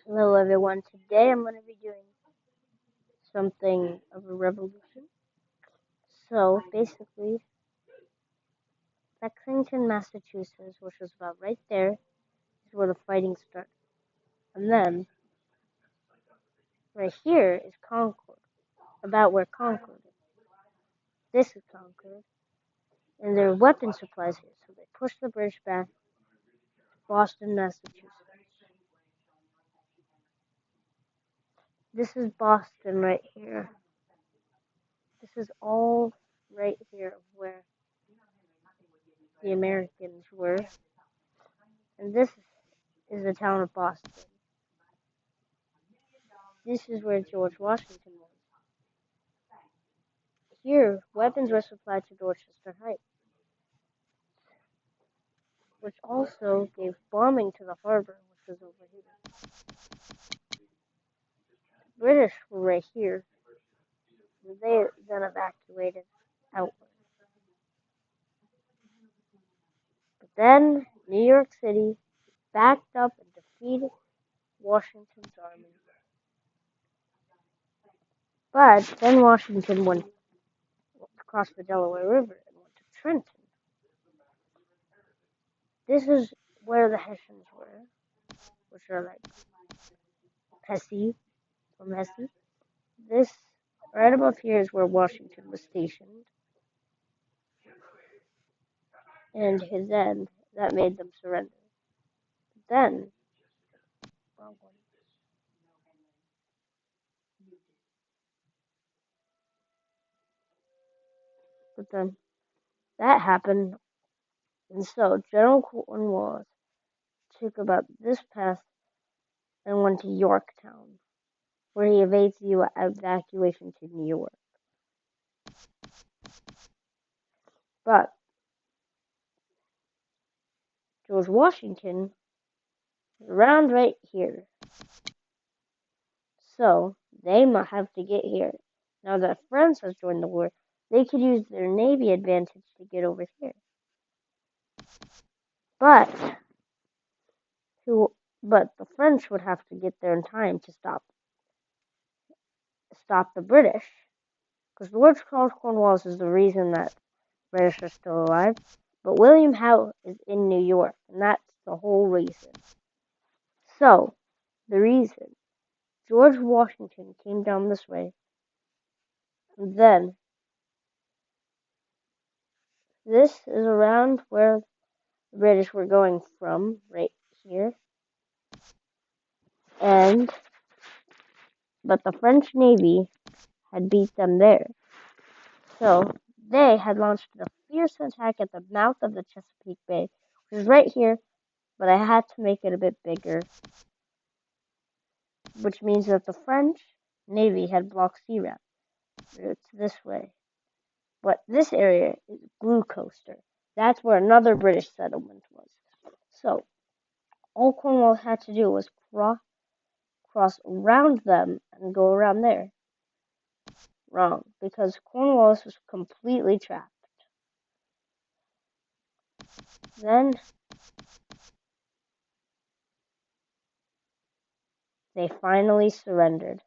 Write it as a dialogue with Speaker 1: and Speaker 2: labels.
Speaker 1: Hello everyone, today I'm going to be doing something of a revolution. So basically, Lexington, Massachusetts, which was about right there, is where the fighting started. And then, right here is Concord, about where Concord is. This is Concord, and there are weapon supplies here, so they pushed the British back to Boston, Massachusetts. This is Boston right here. This is all right here where the Americans were. And this is the town of Boston. This is where George Washington was. Here, weapons were supplied to Dorchester Heights, which also gave bombing to the harbor, which was over here. British were right here, and they then evacuated outward. But then New York City backed up and defeated Washington's army. But then Washington went across the Delaware River and went to Trenton. This is where the Hessians were, which are like Hesse, from Hesse. This, right above here, is where Washington was stationed. And then, that made them surrender. Then, wrong one. But then, that happened, and so General Cornwallis took about this path and went to Yorktown, where he evades the evacuation to New York. But George Washington is around right here. So, they might have to get here. Now that France has joined the war, they could use their navy advantage to get over here. But the French would have to get there in time to stop the British, because Lord Charles Cornwallis is the reason that British are still alive. But William Howe is in New York, and that's the whole reason. So, the reason George Washington came down this way, and then this is around where the British were going from, right here. But the French Navy had beat them there. So they had launched a fierce attack at the mouth of the Chesapeake Bay, which is right here, but I had to make it a bit bigger, which means that the French Navy had blocked sea routes this way. But this area is Blue Coaster. That's where another British settlement was. So all Cornwallis had to do was cross around them and go around there. Wrong, because Cornwallis was completely trapped. Then they finally surrendered.